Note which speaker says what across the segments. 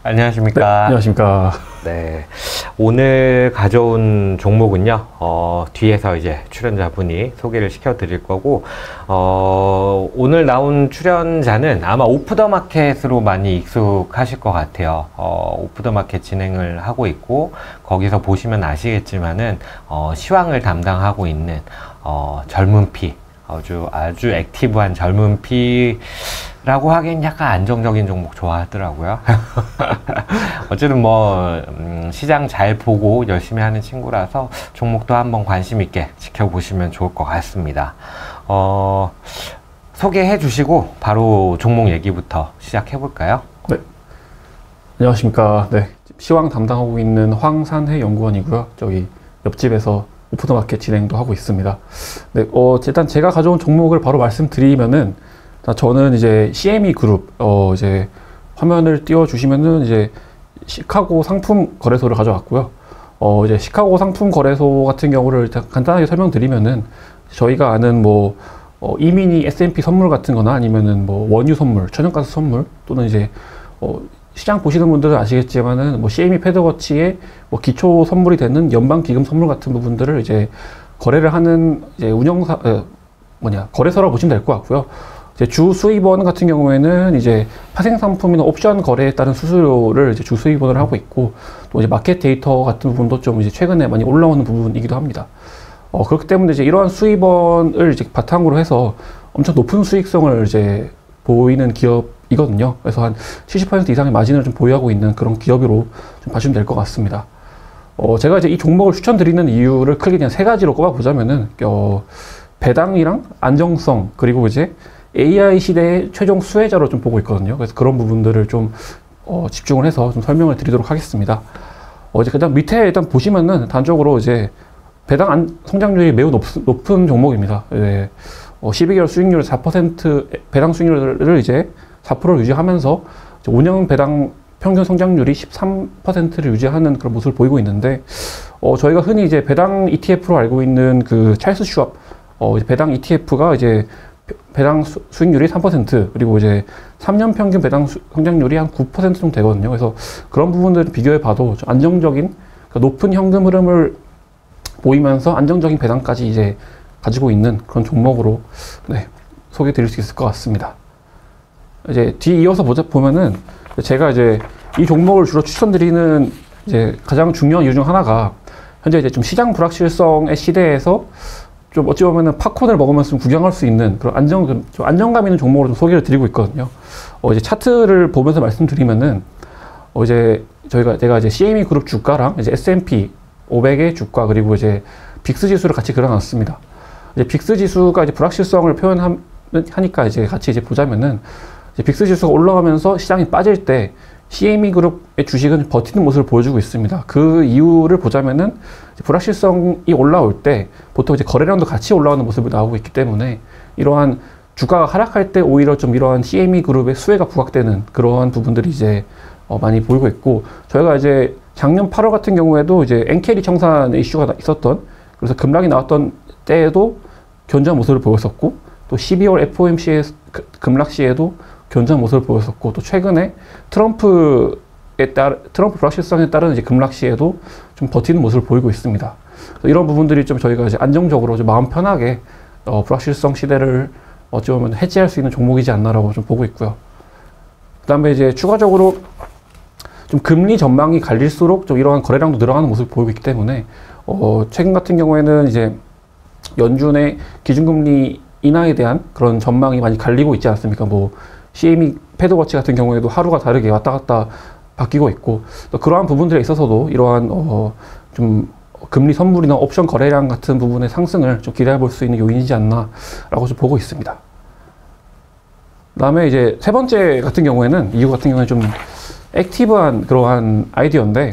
Speaker 1: 안녕하십니까.
Speaker 2: 네, 안녕하십니까.
Speaker 1: 네, 오늘 가져온 종목은요, 뒤에서 이제 출연자분이 소개를 시켜드릴 거고, 오늘 나온 출연자는 아마 오프더마켓으로 많이 익숙하실 것 같아요. 오프더마켓 진행을 하고 있고, 거기서 보시면 아시겠지만은, 시황을 담당하고 있는, 젊은 피, 아주 액티브한 젊은 피라고 하기엔 약간 안정적인 종목 좋아하더라고요. 어쨌든 뭐 시장 잘 보고 열심히 하는 친구라서 종목도 한번 관심 있게 지켜보시면 좋을 것 같습니다. 소개해 주시고 바로 종목 얘기부터 시작해 볼까요?
Speaker 2: 네, 안녕하십니까. 네, 시황 담당하고 있는 황산해 연구원이고요. 저기 옆집에서 오프더마켓 진행도 하고 있습니다. 네, 일단 제가 가져온 종목을 바로 말씀드리면은, 저는 이제 CME 그룹, 이제 화면을 띄워주시면은 이제 시카고 상품 거래소를 가져왔고요. 이제 시카고 상품 거래소 같은 경우를 일단 간단하게 설명드리면은, 저희가 아는 뭐, 이미니 S&P 선물 같은 거나 아니면은 뭐 원유 선물, 천연가스 선물, 또는 이제, 시장 보시는 분들은 아시겠지만은 뭐 CME 패드워치의 뭐 기초 선물이 되는 연방기금 선물 같은 부분들을 이제 거래를 하는 이제 거래소라고 보시면 될 것 같고요. 이제 주 수입원 같은 경우에는 이제 파생 상품이나 옵션 거래에 따른 수수료를 이제 주 수입원을 하고 있고, 또 이제 마켓 데이터 같은 부분도 좀 이제 최근에 많이 올라오는 부분이기도 합니다. 그렇기 때문에 이제 이러한 수입원을 이제 바탕으로 해서 엄청 높은 수익성을 이제 보이는 기업이거든요. 그래서 한 70% 이상의 마진을 좀 보유하고 있는 그런 기업으로 좀 봐주시면 될 것 같습니다. 제가 이제 이 종목을 추천드리는 이유를 크게 그냥 세 가지로 꼽아보자면은, 배당이랑 안정성, 그리고 이제 AI 시대의 최종 수혜자로 좀 보고 있거든요. 그래서 그런 부분들을 좀, 집중을 해서 좀 설명을 드리도록 하겠습니다. 이제 그다음 밑에 일단 보시면은 단적으로 이제 배당 성장률이 매우 높은 종목입니다. 12개월 수익률 4%, 배당 수익률을 이제 4%를 유지하면서 5년 배당 평균 성장률이 13%를 유지하는 그런 모습을 보이고 있는데, 저희가 흔히 이제 배당 ETF로 알고 있는 그 찰스 슈왑, 배당 ETF가 이제 배당 수익률이 3%, 그리고 이제 3년 평균 배당 성장률이 한 9% 정도 되거든요. 그래서 그런 부분들을 비교해 봐도 좀 안정적인, 그러니까 높은 현금 흐름을 보이면서 안정적인 배당까지 이제 가지고 있는 그런 종목으로, 네, 소개해 드릴 수 있을 것 같습니다. 이제 뒤 이어서 보면은 제가 이제 이 종목을 주로 추천드리는 이제 가장 중요한 이유 중 하나가, 현재 이제 좀 시장 불확실성의 시대에서 좀 어찌 보면은 팝콘을 먹으면서 좀 구경할 수 있는 그런 좀 안정감 있는 종목으로 좀 소개를 드리고 있거든요. 이제 차트를 보면서 말씀드리면은, 이제 제가 이제 CME 그룹 주가랑 이제 S&P 500의 주가, 그리고 이제 빅스 지수를 같이 그려놨습니다. 이제 빅스 지수가 이제 불확실성을 표현하니까 이제 같이 이제 보자면은, 이제 빅스 지수가 올라가면서 시장이 빠질 때 CME 그룹의 주식은 버티는 모습을 보여주고 있습니다. 그 이유를 보자면은, 불확실성이 올라올 때 보통 이제 거래량도 같이 올라오는 모습이 나오고 있기 때문에, 이러한 주가가 하락할 때 오히려 좀 이러한 CME 그룹의 수혜가 부각되는 그러한 부분들이 이제 많이 보이고 있고, 저희가 이제 작년 8월 같은 경우에도 이제 엔캐리 청산의 이슈가 있었던, 그래서 급락이 나왔던 때에도 견조한 모습을 보였었고, 또 12월 FOMC의 급락 시에도 견조한 모습을 보였었고, 또 최근에 트럼프 불확실성에 따른 이제 급락 시에도 좀 버티는 모습을 보이고 있습니다. 이런 부분들이 좀 저희가 이제 안정적으로 좀 마음 편하게 불확실성 시대를 어찌 보면 해지할 수 있는 종목이지 않나라고 좀 보고 있고요. 그 다음에 이제 추가적으로 좀 금리 전망이 갈릴수록 좀 이러한 거래량도 늘어나는 모습을 보이고 있기 때문에, 최근 같은 경우에는 이제 연준의 기준금리 인하에 대한 그런 전망이 많이 갈리고 있지 않습니까? 뭐 CME 패드워치 같은 경우에도 하루가 다르게 왔다 갔다 바뀌고 있고, 또 그러한 부분들에 있어서도 이러한 좀 금리 선물이나 옵션 거래량 같은 부분의 상승을 좀 기대해 볼 수 있는 요인이지 않나라고 좀 보고 있습니다. 그다음에 이제 세 번째 같은 경우에는, 이유 같은 경우에는 좀 액티브한 그러한 아이디어인데,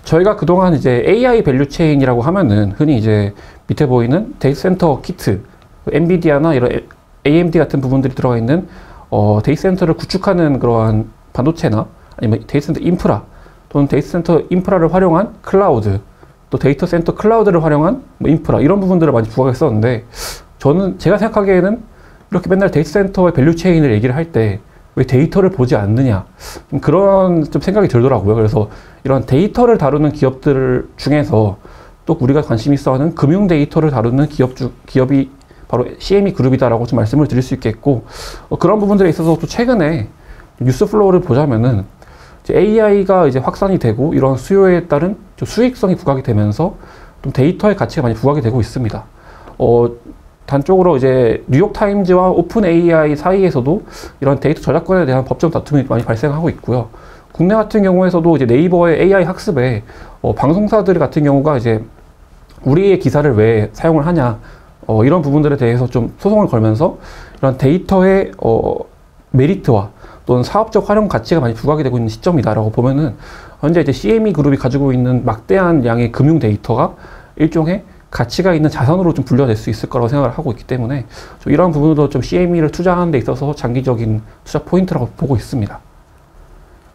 Speaker 2: 저희가 그동안 이제 AI 밸류 체인이라고 하면은 흔히 이제 밑에 보이는 데이터 센터 키트, 엔비디아나 이런 AMD 같은 부분들이 들어가 있는 데이터 센터를 구축하는 그러한 반도체나 아니면 데이터 센터 인프라, 또는 데이터 센터 인프라를 활용한 클라우드, 또 데이터 센터 클라우드를 활용한 뭐 인프라, 이런 부분들을 많이 부각했었는데, 제가 생각하기에는 이렇게 맨날 데이터 센터의 밸류 체인을 얘기를 할 때 왜 데이터를 보지 않느냐, 좀 그런 좀 생각이 들더라고요. 그래서 이런 데이터를 다루는 기업들 중에서 또 우리가 관심 있어 하는 금융 데이터를 다루는 기업이 바로 CME 그룹이다라고 좀 말씀을 드릴 수 있겠고, 그런 부분들에 있어서 또 최근에 뉴스 플로우를 보자면은 AI가 이제 확산이 되고 이런 수요에 따른 좀 수익성이 부각이 되면서 좀 데이터의 가치가 많이 부각이 되고 있습니다. 단적으로 이제 뉴욕 타임즈와 오픈 AI 사이에서도 이런 데이터 저작권에 대한 법적 다툼이 많이 발생하고 있고요. 국내 같은 경우에서도 이제 네이버의 AI 학습에 방송사들 같은 경우가 이제 우리의 기사를 왜 사용을 하냐, 이런 부분들에 대해서 좀 소송을 걸면서 이런 데이터의 메리트와 또는 사업적 활용 가치가 많이 부각이 되고 있는 시점이다라고 보면은, 현재 이제 CME 그룹이 가지고 있는 막대한 양의 금융 데이터가 일종의 가치가 있는 자산으로 좀 분류될 수 있을 거라고 생각을 하고 있기 때문에 좀 이러한 부분도 좀 CME를 투자하는 데 있어서 장기적인 투자 포인트라고 보고 있습니다.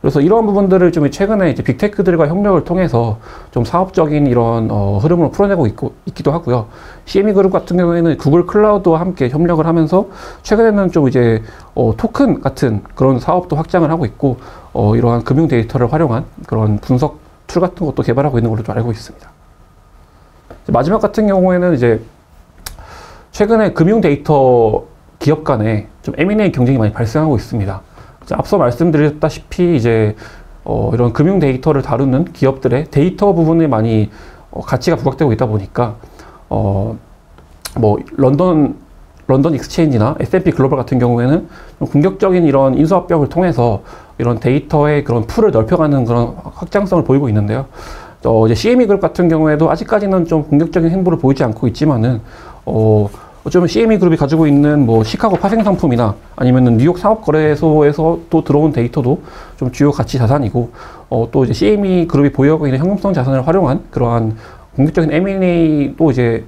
Speaker 2: 그래서 이런 부분들을 좀 최근에 이제 빅테크들과 협력을 통해서 좀 사업적인 이런 흐름으로 풀어내고 있기도 하고요. CME 그룹 같은 경우에는 구글 클라우드와 함께 협력을 하면서 최근에는 좀 이제 토큰 같은 그런 사업도 확장을 하고 있고, 이러한 금융 데이터를 활용한 그런 분석 툴 같은 것도 개발하고 있는 걸로 좀 알고 있습니다. 마지막 같은 경우에는 이제 최근에 금융 데이터 기업 간에 좀 M&A 경쟁이 많이 발생하고 있습니다. 앞서 말씀드렸다시피 이제 이런 금융 데이터를 다루는 기업들의 데이터 부분에 많이 가치가 부각되고 있다 보니까 뭐 런던 익스체인지나 S&P 글로벌 같은 경우에는 좀 공격적인 이런 인수합병을 통해서 이런 데이터의 그런 풀을 넓혀가는 그런 확장성을 보이고 있는데요. 이제 CME 그룹 같은 경우에도 아직까지는 좀 공격적인 행보를 보이지 않고 있지만은 어쩌면 CME 그룹이 가지고 있는 뭐 시카고 파생 상품이나 아니면은 뉴욕 상업거래소에서 또 들어온 데이터도 좀 주요 가치 자산이고, 또 이제 CME 그룹이 보유하고 있는 현금성 자산을 활용한 그러한 공격적인 M&A도 이제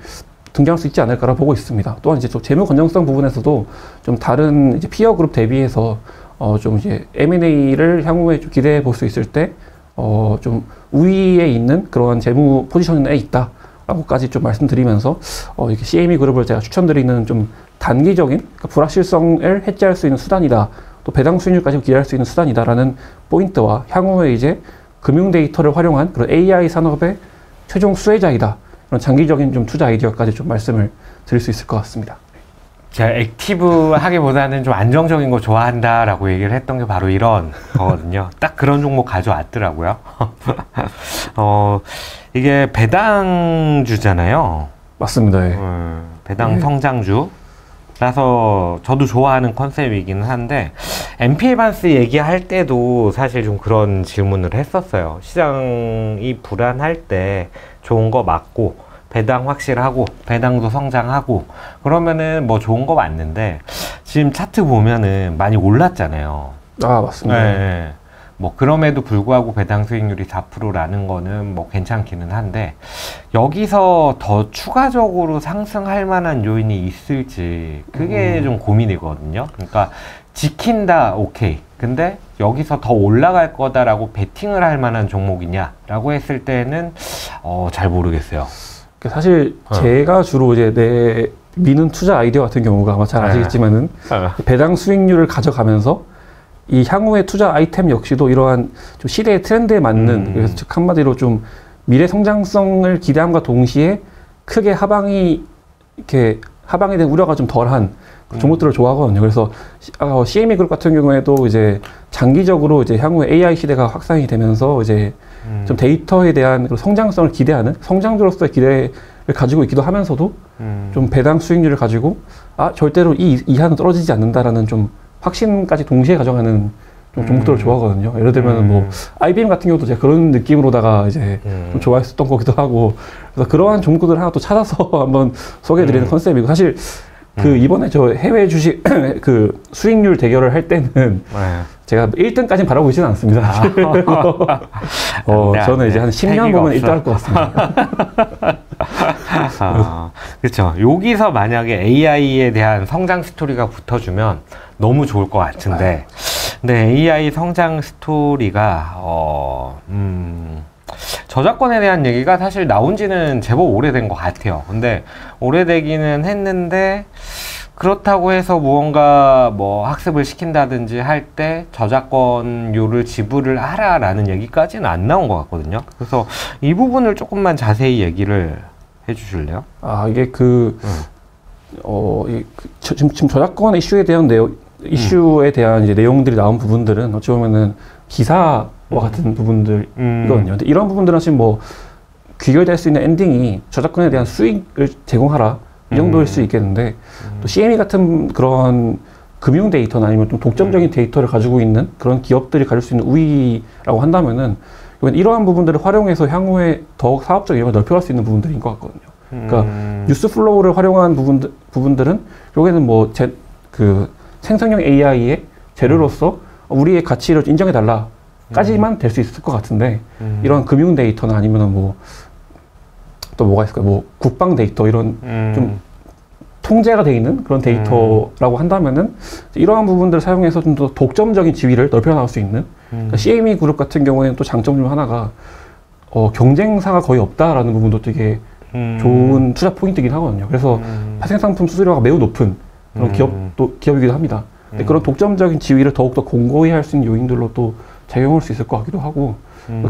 Speaker 2: 등장할 수 있지 않을까라고 보고 있습니다. 또한 이제 또 재무 건전성 부분에서도 좀 다른 이제 피어 그룹 대비해서 좀 이제 M&A를 향후에 좀 기대해 볼 수 있을 때 좀 우위에 있는 그런 재무 포지션에 있다 라고까지 좀 말씀드리면서 이렇게 CME 그룹을 제가 추천드리는 좀 단기적인, 그러니까 불확실성을 해지할 수 있는 수단이다, 또 배당 수익률까지 기대할 수 있는 수단이다라는 포인트와 향후에 이제 금융 데이터를 활용한 그런 AI 산업의 최종 수혜자이다, 그런 장기적인 좀 투자 아이디어까지 좀 말씀을 드릴 수 있을 것 같습니다.
Speaker 1: 제가 액티브하기보다는 좀 안정적인 거 좋아한다라고 얘기를 했던 게 바로 이런 거거든요. 딱 그런 종목 가져왔더라고요. 이게 배당주잖아요.
Speaker 2: 맞습니다. 예.
Speaker 1: 배당 성장주라서 저도 좋아하는 컨셉이기는 한데, MPA 반스 얘기할 때도 사실 좀 그런 질문을 했었어요. 시장이 불안할 때 좋은 거 맞고 배당 확실하고 배당도 성장하고 그러면은 뭐 좋은 거 맞는데, 지금 차트 보면은 많이 올랐잖아요.
Speaker 2: 아, 맞습니다.
Speaker 1: 네. 뭐 그럼에도 불구하고 배당 수익률이 4%라는 거는 뭐 괜찮기는 한데, 여기서 더 추가적으로 상승할 만한 요인이 있을지 그게 좀 고민이거든요. 그러니까 지킨다, 오케이. 근데 여기서 더 올라갈 거다라고 베팅을 할 만한 종목이냐라고 했을 때는 잘 모르겠어요.
Speaker 2: 사실 제가 주로 이제 미는 투자 아이디어 같은 경우가 아마 잘 아시겠지만은 배당 수익률을 가져가면서 이 향후의 투자 아이템 역시도 이러한 좀 시대의 트렌드에 맞는, 그래서 즉 한마디로 좀 미래 성장성을 기대함과 동시에 크게 하방에 대한 우려가 좀 덜한 종목들을 좋아하거든요. 그래서 CME 그룹 같은 경우에도 이제 장기적으로 이제 향후에 AI 시대가 확산이 되면서 이제 좀 데이터에 대한 성장성을 기대하는 성장주로서의 기대를 가지고 있기도 하면서도 좀 배당 수익률을 가지고 절대로 이 이하는 떨어지지 않는다라는 좀 확신까지 동시에 가져가는 좀 종목들을 좋아하거든요. 예를 들면 뭐 IBM 같은 경우도 제가 그런 느낌으로다가 이제 좀 좋아했었던 거기도 하고, 그래서 그러한 종목들을 하나 또 찾아서 한번 소개해드리는 컨셉이고, 사실 이번에 저 해외 주식 그 수익률 대결을 할 때는 제가 1등까지는 바라고 있지는 않습니다. 저는 이제 한 10년 보면 1등 할 것 같습니다.
Speaker 1: 그렇죠. 여기서 만약에 AI에 대한 성장 스토리가 붙어주면 너무 좋을 것 같은데, 근데 AI 성장 스토리가 저작권에 대한 얘기가 사실 나온 지는 제법 오래된 것 같아요. 근데 오래되기는 했는데 그렇다고 해서 무언가 뭐 학습을 시킨다든지 할 때 저작권료를 지불을 하라라는 얘기까지는 안 나온 것 같거든요. 그래서 이 부분을 조금만 자세히 얘기를 해주실래요?
Speaker 2: 이게 지금 저작권 이슈에 대한 이슈에 대한 이제 내용들이 나온 부분들은 어찌 보면은 기사와 같은 부분들이거든요. 근데 이런 부분들은 사실 뭐 귀결될 수 있는 엔딩이 저작권에 대한 수익을 제공하라 이 정도일 수 있겠는데 또 CME 같은 그런 금융 데이터나 아니면 좀 독점적인 데이터를 가지고 있는 그런 기업들이 가질 수 있는 우위라고 한다면은 이러한 부분들을 활용해서 향후에 더욱 사업적 영역을 넓혀갈 수 있는 부분들인 것 같거든요. 그러니까 뉴스 플로우를 활용한 부분들은 결국에는 뭐 생성형 AI의 재료로서 우리의 가치를 인정해달라까지만 될 수 있을 것 같은데 이런 금융 데이터나 아니면은 또 뭐가 있을까요? 뭐 국방 데이터 이런 좀 통제가 돼 있는 그런 데이터라고 한다면은 이러한 부분들을 사용해서 좀 더 독점적인 지위를 넓혀 나갈 수 있는 그러니까 CME 그룹 같은 경우에는 또 장점 중 하나가 경쟁사가 거의 없다라는 부분도 되게 좋은 투자 포인트이긴 하거든요. 그래서 파생상품 수수료가 매우 높은 그런 기업이기도 합니다. 근데 그런 독점적인 지위를 더욱더 공고히 할 수 있는 요인들로 또 작용할 수 있을 것 같기도 하고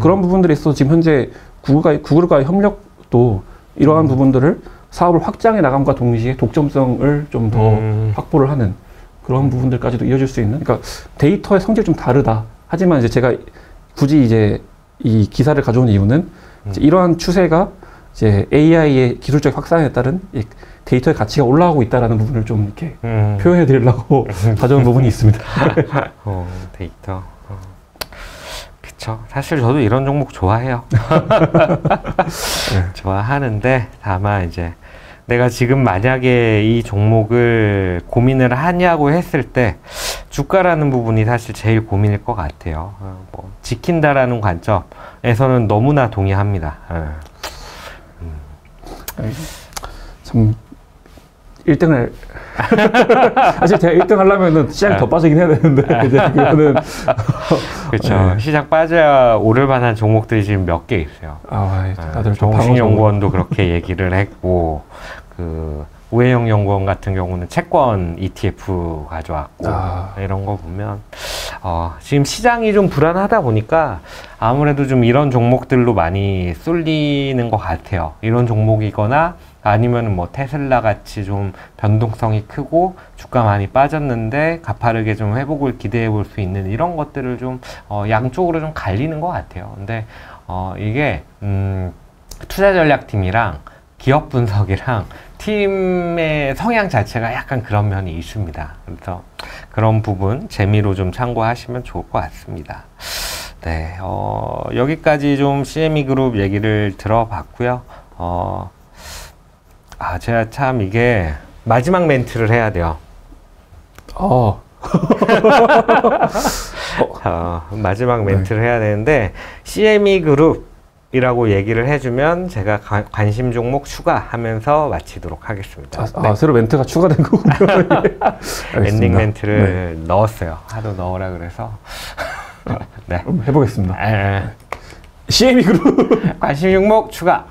Speaker 2: 그런 부분들에 있어서 지금 현재 구글과의 협력도 이러한 부분들을 사업을 확장해 나감과 동시에 독점성을 좀 더 확보를 하는 그런 부분들까지도 이어질 수 있는 그러니까 데이터의 성질이 좀 다르다. 하지만 이제 제가 굳이 이제 이 기사를 가져온 이유는 이제 이러한 추세가 이제 AI의 기술적 확산에 따른 데이터의 가치가 올라가고 있다라는 부분을 좀 이렇게 표현해 드리려고 가져온 부분이 있습니다.
Speaker 1: 데이터. 그쵸. 사실 저도 이런 종목 좋아해요. 좋아하는데 다만 이제 내가 지금 만약에 이 종목을 고민을 하냐고 했을 때 주가라는 부분이 사실 제일 고민일 것 같아요. 뭐 지킨다라는 관점에서는 너무나 동의합니다.
Speaker 2: 참 1등을 사실 제가 1등 하려면은 시장이 더 빠지긴 해야 되는데 이제 그거는
Speaker 1: 그렇죠. 시장 빠져야 오를 만한 종목들이 지금 몇 개 있어요.
Speaker 2: 다들
Speaker 1: 정신연구원도 그렇게 얘기를 했고 우혜영 연구원 같은 경우는 채권 ETF 가져왔고 이런 거 보면 지금 시장이 좀 불안하다 보니까 아무래도 좀 이런 종목들로 많이 쏠리는 것 같아요. 이런 종목이거나 아니면 뭐 테슬라 같이 좀 변동성이 크고 주가 많이 빠졌는데 가파르게 좀 회복을 기대해 볼 수 있는 이런 것들을 좀 양쪽으로 좀 갈리는 것 같아요. 근데 이게 투자 전략팀이랑 기업 분석이랑 팀의 성향 자체가 약간 그런 면이 있습니다. 그래서 그런 부분 재미로 좀 참고하시면 좋을 것 같습니다. 네, 여기까지 좀 CME 그룹 얘기를 들어봤고요. 제가 참 이게 마지막 멘트를 해야 돼요. 마지막 멘트를 해야 되는데 CME 그룹이라고 얘기를 해주면 제가 관심 종목 추가하면서 마치도록 하겠습니다.
Speaker 2: 새로 멘트가 추가된 거군요.
Speaker 1: 엔딩 멘트를 넣었어요. 하도 넣으라 그래서. 네.
Speaker 2: 해보겠습니다. CME 그룹
Speaker 1: 관심 종목 추가.